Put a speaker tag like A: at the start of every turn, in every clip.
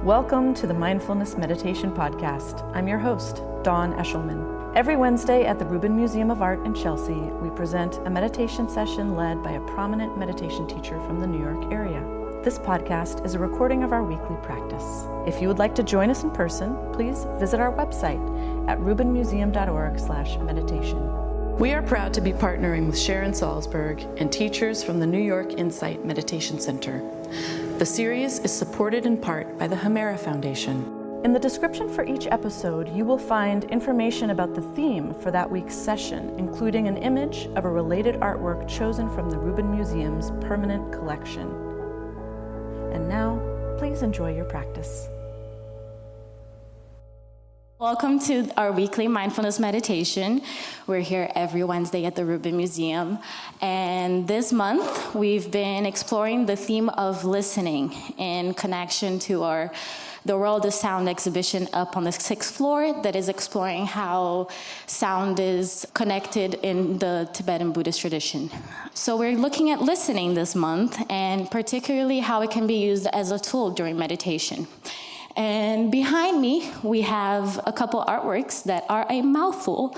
A: Welcome to the Mindfulness Meditation Podcast. I'm your host, Dawn Eshelman. Every Wednesday at the Rubin Museum of Art in Chelsea, we present a meditation session led by a prominent meditation teacher from the New York area. This podcast is a recording of our weekly practice. If you would like to join us in person, please visit our website at rubinmuseum.org/meditation. We are proud to be partnering with Sharon Salzberg and teachers from the New York Insight Meditation Center. The series is supported in part by the Hemera Foundation. In the description for each episode, you will find information about the theme for that week's session, including an image of a related artwork chosen from the Rubin Museum's permanent collection. And now, please enjoy your practice.
B: Welcome to our weekly mindfulness meditation. We're here every Wednesday at the Rubin Museum. And this month, we've been exploring the theme of listening in connection to the World of Sound exhibition up on the 6th floor that is exploring how sound is connected in the Tibetan Buddhist tradition. So we're looking at listening this month, and particularly how it can be used as a tool during meditation. And behind me, we have a couple artworks that are a mouthful,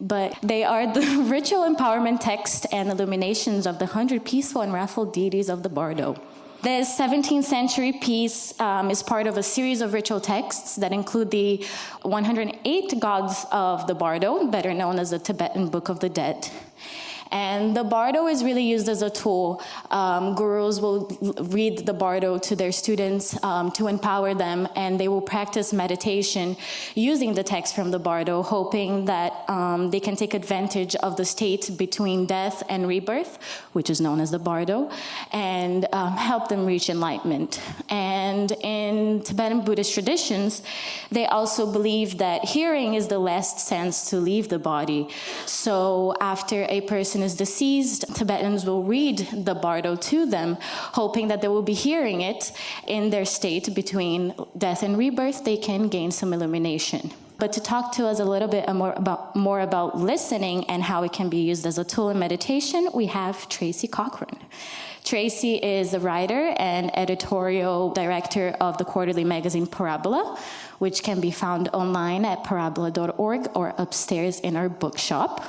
B: but they are the ritual empowerment text and illuminations of the 100 peaceful and wrathful deities of the Bardo. This 17th century piece is part of a series of ritual texts that include the 108 gods of the Bardo, better known as the Tibetan Book of the Dead. And the Bardo is really used as a tool. Gurus will read the Bardo to their students to empower them, and they will practice meditation using the text from the Bardo, hoping that they can take advantage of the state between death and rebirth, which is known as the Bardo, and help them reach enlightenment. And in Tibetan Buddhist traditions, they also believe that hearing is the last sense to leave the body. So after a person is deceased, Tibetans will read the Bardo to them, hoping that they will be hearing it in their state between death and rebirth. They can gain some illumination. But to talk to us a little bit more about listening and how it can be used as a tool in meditation, we have Tracy Cochran. Tracy is a writer and editorial director of the quarterly magazine Parabola, which can be found online at parabola.org or upstairs in our bookshop.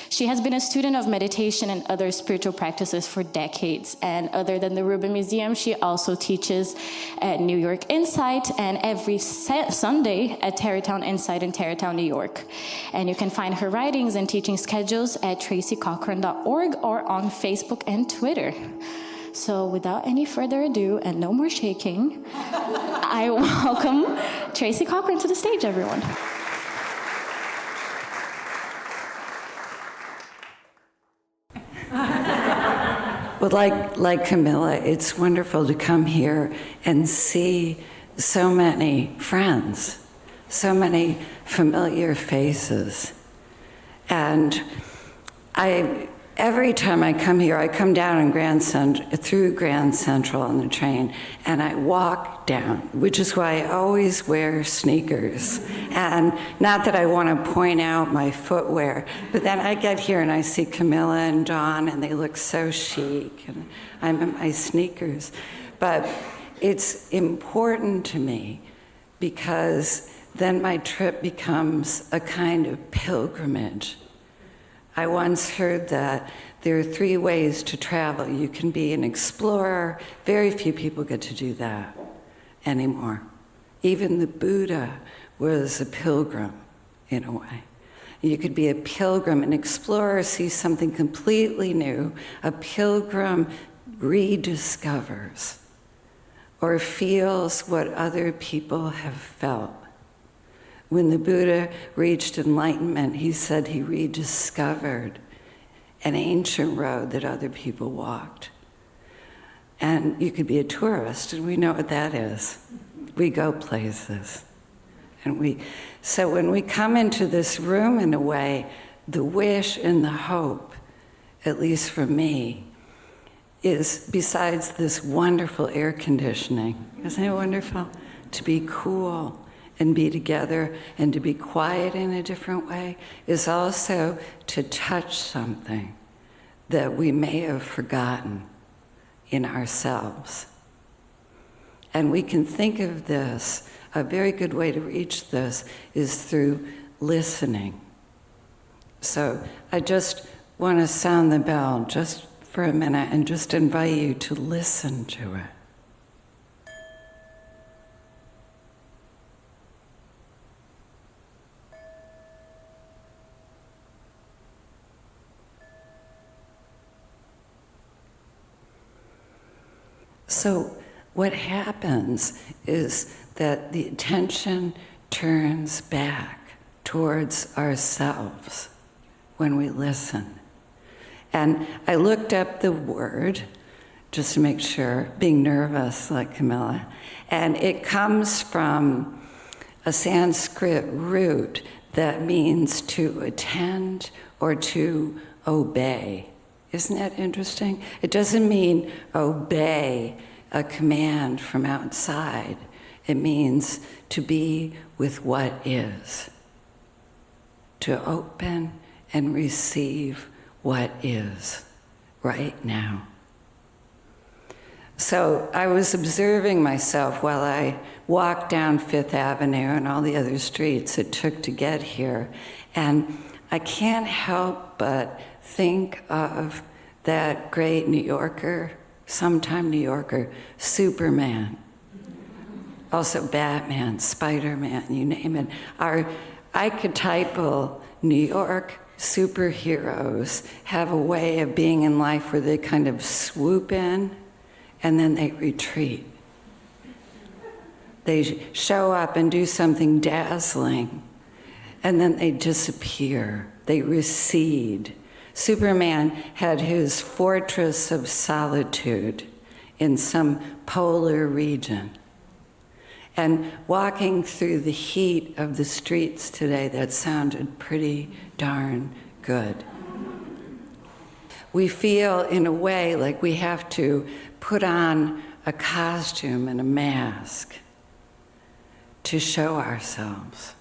B: She has been a student of meditation and other spiritual practices for decades, and other than the Rubin Museum, she also teaches at New York Insight and every Sunday at Tarrytown Insight in Tarrytown, New York. And you can find her writings and teaching schedules at tracycochran.org or on Facebook and Twitter. So without any further ado, and no more shaking, I welcome Tracy Cochran to the stage, everyone.
C: Well, like Camilla, it's wonderful to come here and see so many friends, so many familiar faces. And every time I come here, I come down in through Grand Central on the train, and I walk down, which is why I always wear sneakers. And not that I want to point out my footwear, but then I get here and I see Camilla and Dawn, and they look so chic, and I'm in my sneakers. But it's important to me because then my trip becomes a kind of pilgrimage. I once heard that there are 3 ways to travel. You can be an explorer. Very few people get to do that anymore. Even the Buddha was a pilgrim, in a way. You could be a pilgrim, an explorer, see something completely new. A pilgrim rediscovers or feels what other people have felt. When the Buddha reached enlightenment, he said he rediscovered an ancient road that other people walked. And you could be a tourist, and we know what that is. We go places. So when we come into this room, in a way, the wish and the hope, at least for me, is besides this wonderful air conditioning, isn't it wonderful? To be cool and be together and to be quiet in a different way, is also to touch something that we may have forgotten in ourselves. And we can think of this, a very good way to reach this is through listening. So I just want to sound the bell just for a minute and just invite you to listen to it. So what happens is that the attention turns back towards ourselves when we listen. And I looked up the word, just to make sure, being nervous like Camilla, and it comes from a Sanskrit root that means to attend or to obey. Isn't that interesting? It doesn't mean obey a command from outside. It means to be with what is, to open and receive what is right now. So I was observing myself while I walked down Fifth Avenue and all the other streets it took to get here, and I can't help but think of that great New Yorker, sometime New Yorker, Superman, also Batman, Spider-Man, you name it. Our archetypal New York superheroes have a way of being in life where they kind of swoop in and then they retreat. They show up and do something dazzling and then they disappear, they recede. Superman had his fortress of solitude in some polar region. And walking through the heat of the streets today, that sounded pretty darn good. We feel, in a way, like we have to put on a costume and a mask to show ourselves.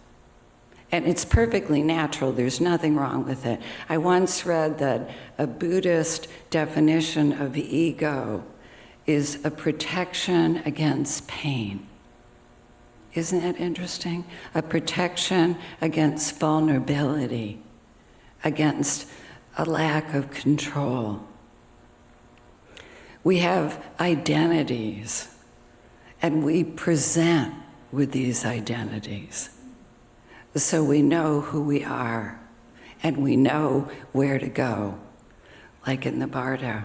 C: And it's perfectly natural, there's nothing wrong with it. I once read that a Buddhist definition of ego is a protection against pain. Isn't that interesting? A protection against vulnerability, against a lack of control. We have identities, and we present with these identities. So we know who we are, and we know where to go, like in the Bardo.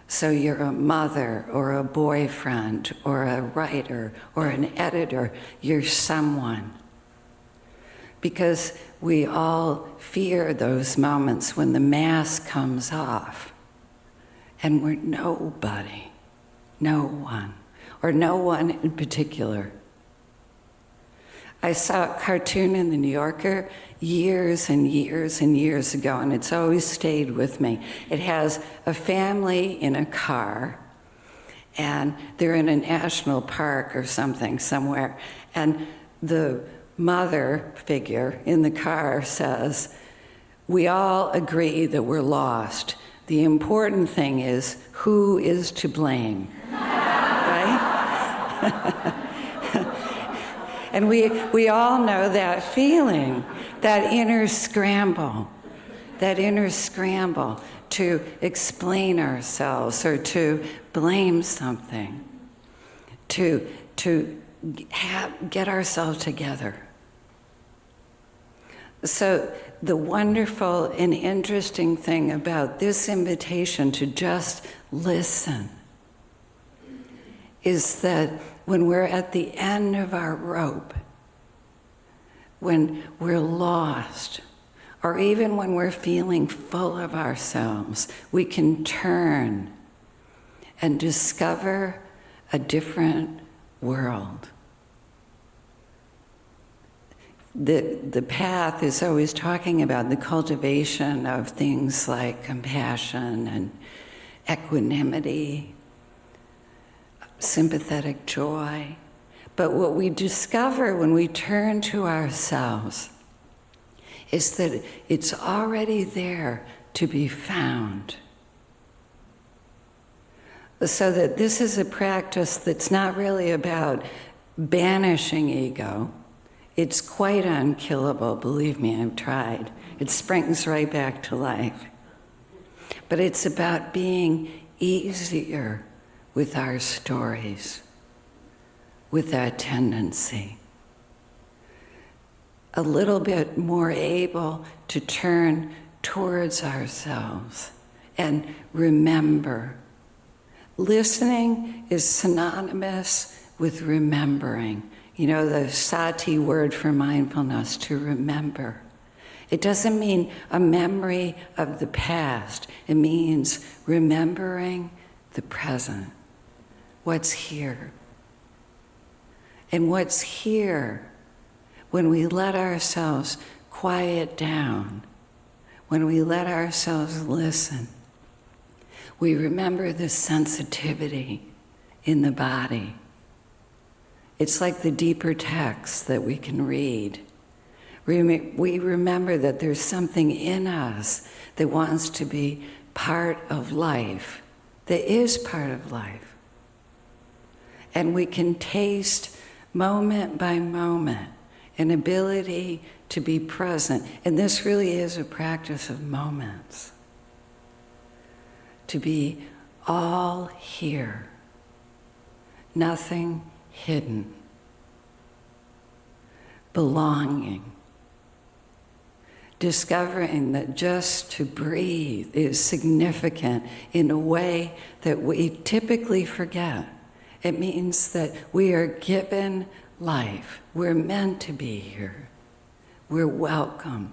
C: So you're a mother, or a boyfriend, or a writer, or an editor. You're someone. Because we all fear those moments when the mask comes off, and we're nobody, no one, or no one in particular. I saw a cartoon in the New Yorker years and years and years ago, and it's always stayed with me. It has a family in a car, and they're in a national park or something somewhere, and the mother figure in the car says, "We all agree that we're lost. The important thing is who is to blame," right? And we all know that feeling, that inner scramble to explain ourselves or to blame something, to get ourselves together. So the wonderful and interesting thing about this invitation to just listen is that when we're at the end of our rope, when we're lost, or even when we're feeling full of ourselves, we can turn and discover a different world. The path is always talking about the cultivation of things like compassion and equanimity, sympathetic joy. But what we discover when we turn to ourselves is that it's already there to be found. So that this is a practice that's not really about banishing ego. It's quite unkillable, believe me, I've tried. It springs right back to life. But it's about being easier with our stories, with our tendency. A little bit more able to turn towards ourselves and remember. Listening is synonymous with remembering. You know, the sati word for mindfulness, to remember. It doesn't mean a memory of the past. It means remembering the present, what's here. And what's here, when we let ourselves quiet down, when we let ourselves listen, we remember the sensitivity in the body. It's like the deeper text that we can read. We remember that there's something in us that wants to be part of life, that is part of life. And we can taste moment by moment an ability to be present. And this really is a practice of moments. To be all here, nothing hidden, belonging, discovering that just to breathe is significant in a way that we typically forget. It means that we are given life. We're meant to be here. We're welcome.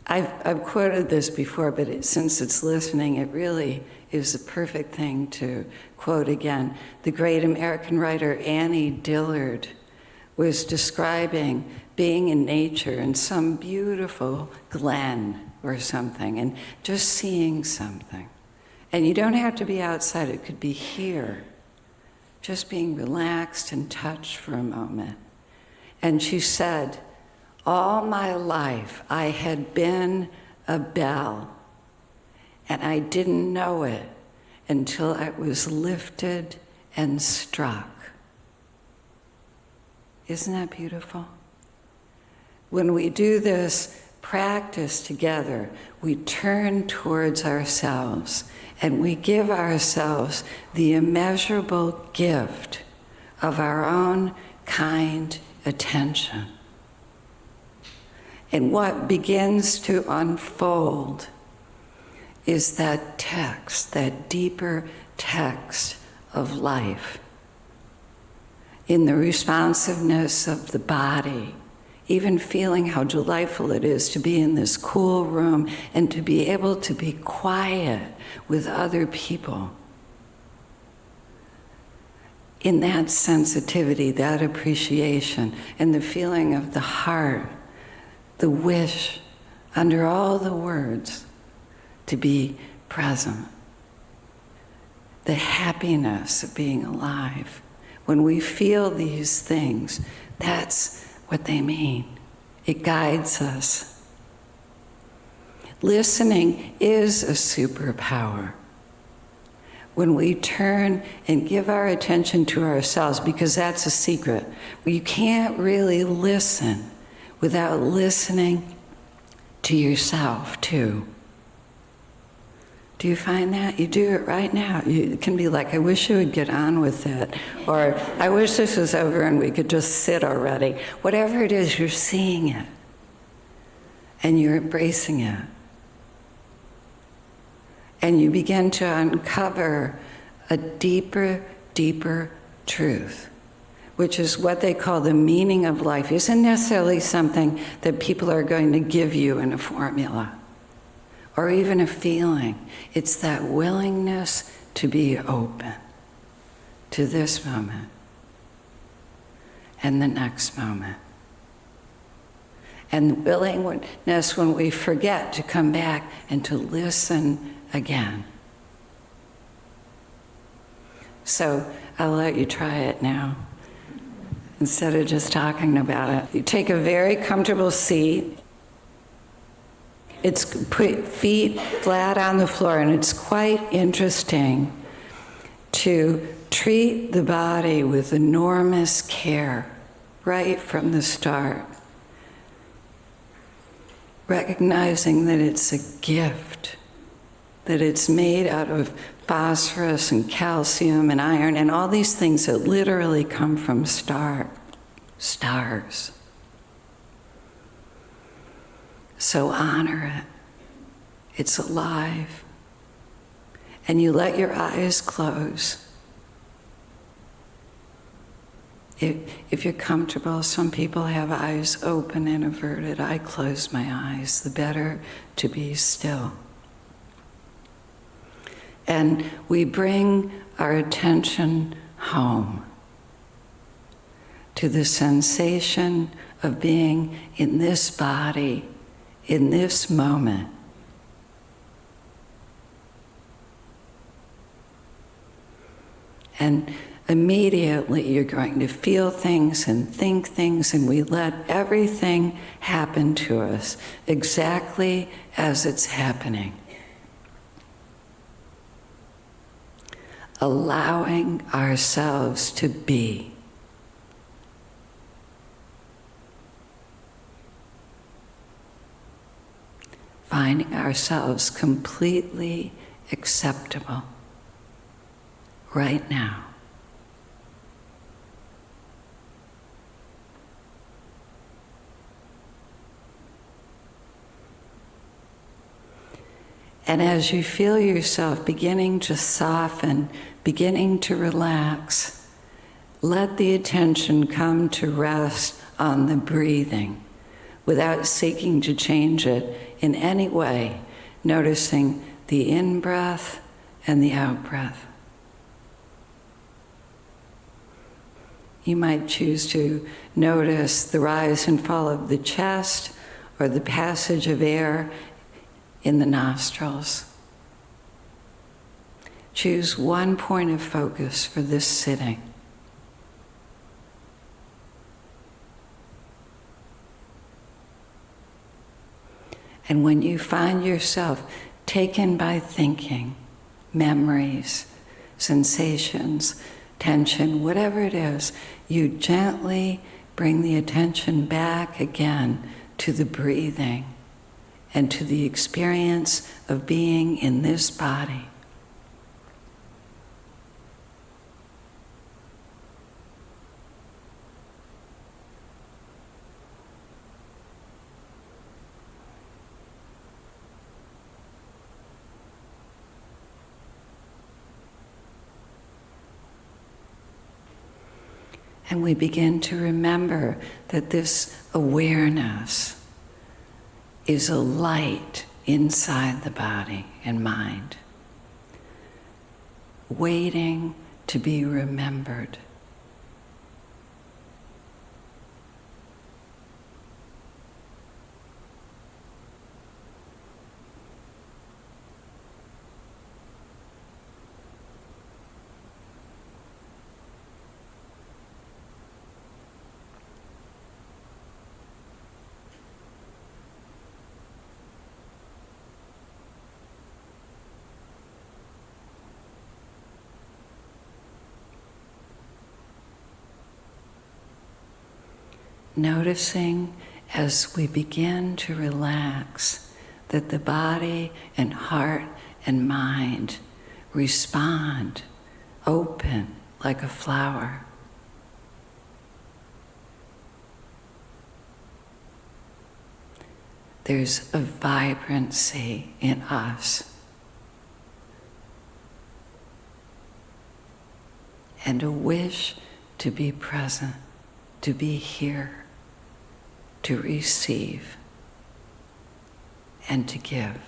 C: I've quoted this before, but since it's listening, it really is the perfect thing to quote again. The great American writer Annie Dillard was describing being in nature in some beautiful glen or something, and just seeing something. And you don't have to be outside, it could be here. Just being relaxed and touched for a moment. And she said, all my life I had been a bell, and I didn't know it until I was lifted and struck. Isn't that beautiful? When we do this practice together, we turn towards ourselves and we give ourselves the immeasurable gift of our own kind attention. And what begins to unfold is that text, that deeper text of life, in the responsiveness of the body, even feeling how delightful it is to be in this cool room and to be able to be quiet with other people. In that sensitivity, that appreciation, and the feeling of the heart, the wish, under all the words, to be present. The happiness of being alive. When we feel these things, that's what they mean. It guides us. Listening is a superpower. When we turn and give our attention to ourselves, because that's a secret. You can't really listen without listening to yourself too. Do you find that? You do it right now. It can be like, I wish you would get on with it. Or, I wish this was over and we could just sit already. Whatever it is, you're seeing it. And you're embracing it. And you begin to uncover a deeper, deeper truth, which is what they call the meaning of life. It isn't necessarily something that people are going to give you in a formula, or even a feeling. It's that willingness to be open to this moment and the next moment. And the willingness when we forget to come back and to listen again. So I'll let you try it now. Instead of just talking about it, you take a very comfortable seat. It's put feet flat on the floor, and it's quite interesting to treat the body with enormous care right from the start, recognizing that it's a gift, that it's made out of phosphorus and calcium and iron and all these things that literally come from stars. So honor it. It's alive. And you let your eyes close. If you're comfortable, some people have eyes open and averted. I close my eyes. The better to be still. And we bring our attention home to the sensation of being in this body, in this moment. And immediately you're going to feel things and think things, and we let everything happen to us exactly as it's happening. Allowing ourselves to be. Finding ourselves completely acceptable right now. And as you feel yourself beginning to soften, beginning to relax, let the attention come to rest on the breathing without seeking to change it in any way, noticing the in-breath and the out-breath. You might choose to notice the rise and fall of the chest or the passage of air in the nostrils. Choose one point of focus for this sitting. And when you find yourself taken by thinking, memories, sensations, tension, whatever it is, you gently bring the attention back again to the breathing and to the experience of being in this body. And we begin to remember that this awareness is a light inside the body and mind, waiting to be remembered. Noticing as we begin to relax that the body and heart and mind respond, open like a flower. There's a vibrancy in us and a wish to be present, to be here, to receive, and to give.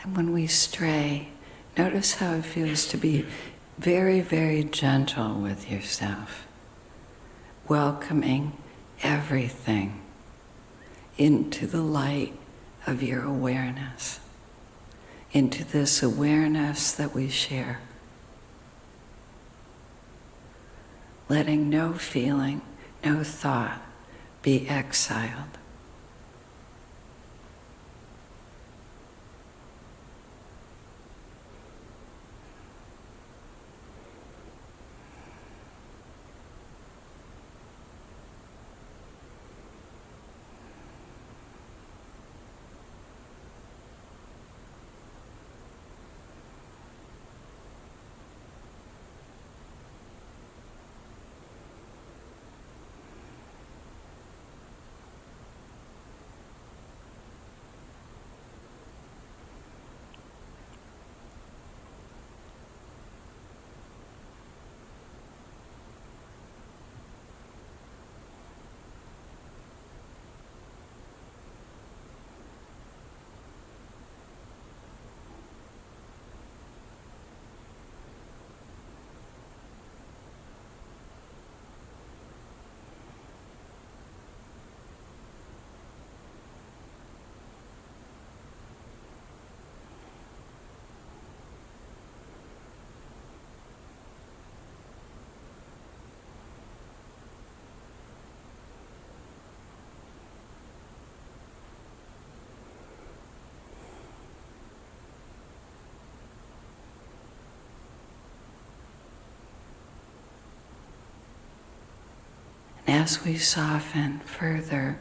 C: And when we stray, notice how it feels to be very, very gentle with yourself, welcoming everything into the light of your awareness, into this awareness that we share. Letting no feeling, no thought be exiled. As we soften further,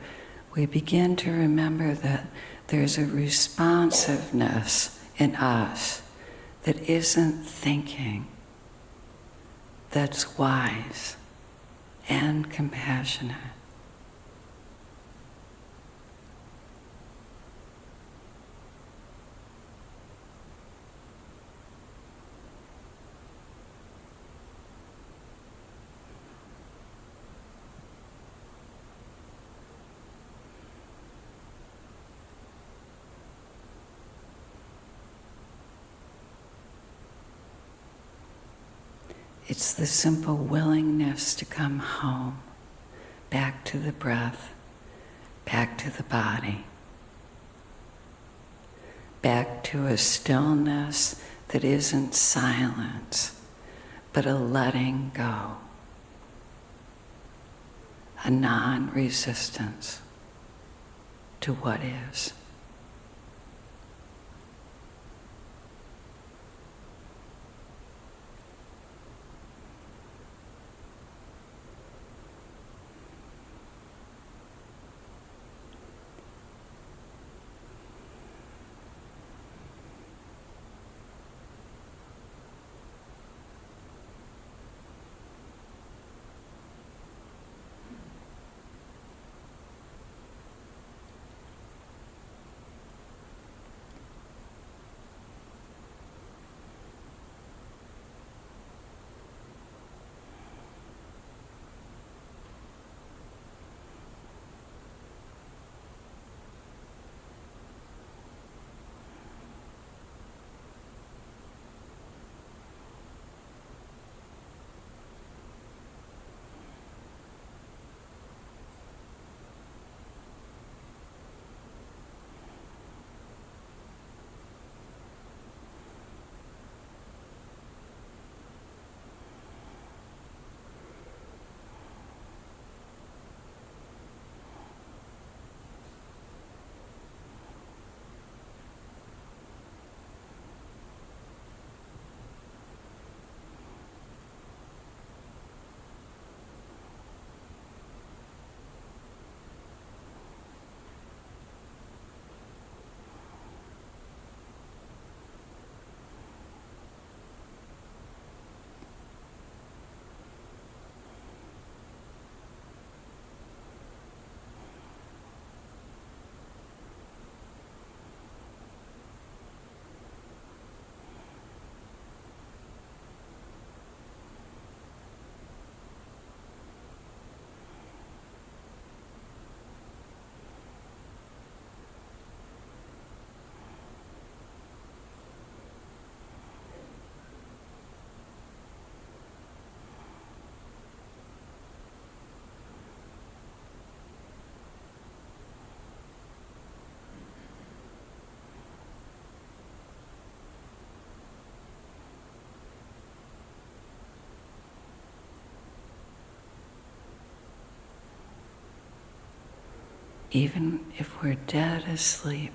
C: we begin to remember that there's a responsiveness in us that isn't thinking, that's wise and compassionate. It's the simple willingness to come home, back to the breath, back to the body, back to a stillness that isn't silence, but a letting go, a non-resistance to what is. even if we're dead asleep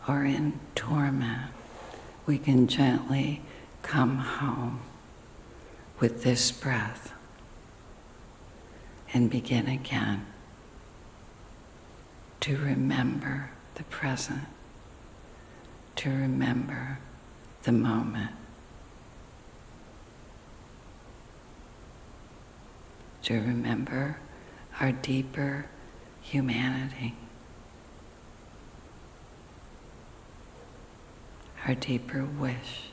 C: or in torment, we can gently come home with this breath and begin again to remember the present, to remember the moment, to remember our deeper humanity, our deeper wish.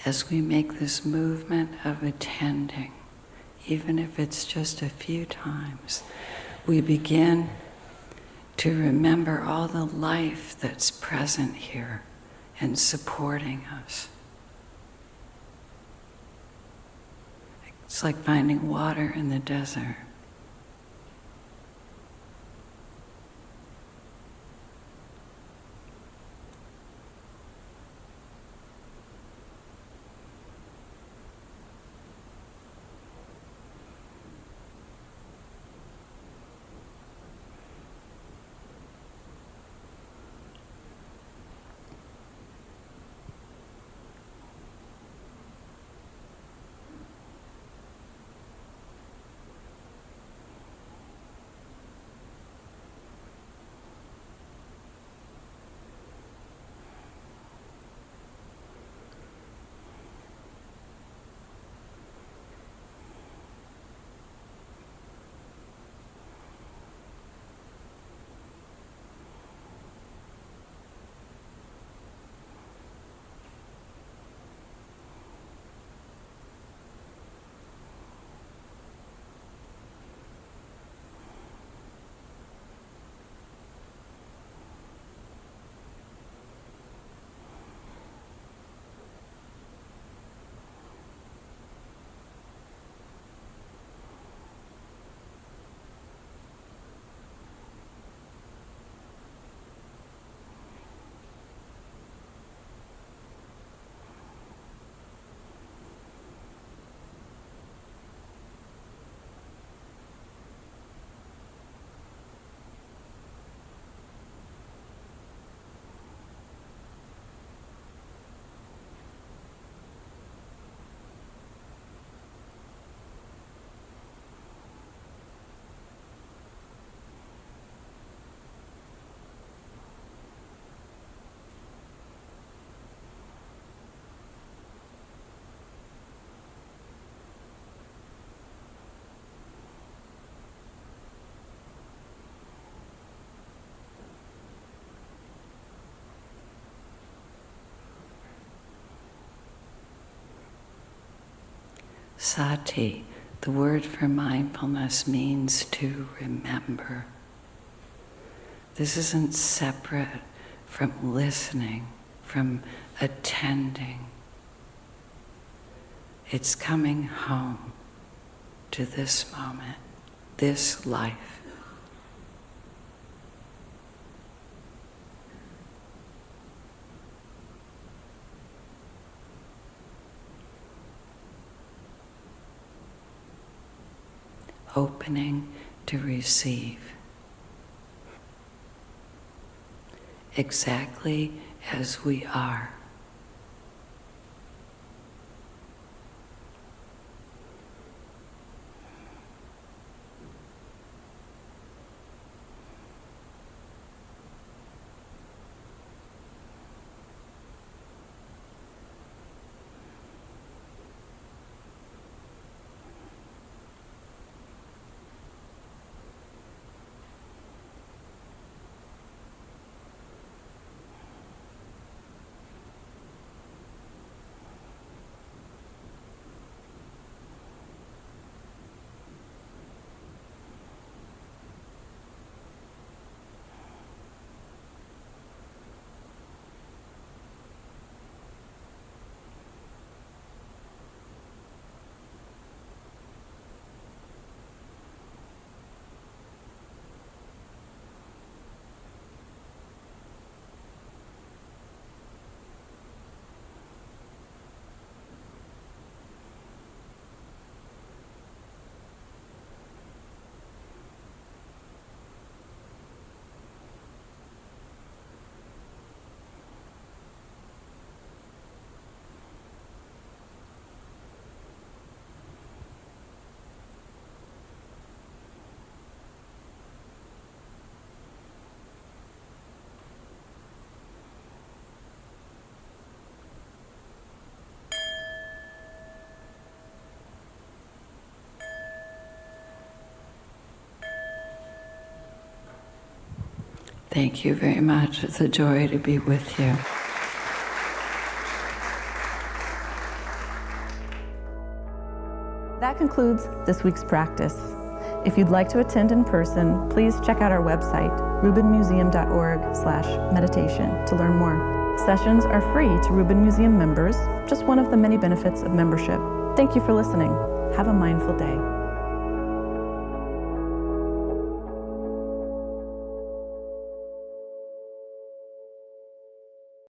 C: As we make this movement of attending, even if it's just a few times, we begin to remember all the life that's present here and supporting us. It's like finding water in the desert. Sati, the word for mindfulness, means to remember. This isn't separate from listening, from attending. It's coming home to this moment, this life. Opening to receive. Exactly as we are. Thank you very much. It's a joy to be with you.
A: That concludes this week's practice. If you'd like to attend in person, please check out our website, rubinmuseum.org/meditation, to learn more. Sessions are free to Rubin Museum members, just one of the many benefits of membership. Thank you for listening. Have a mindful day.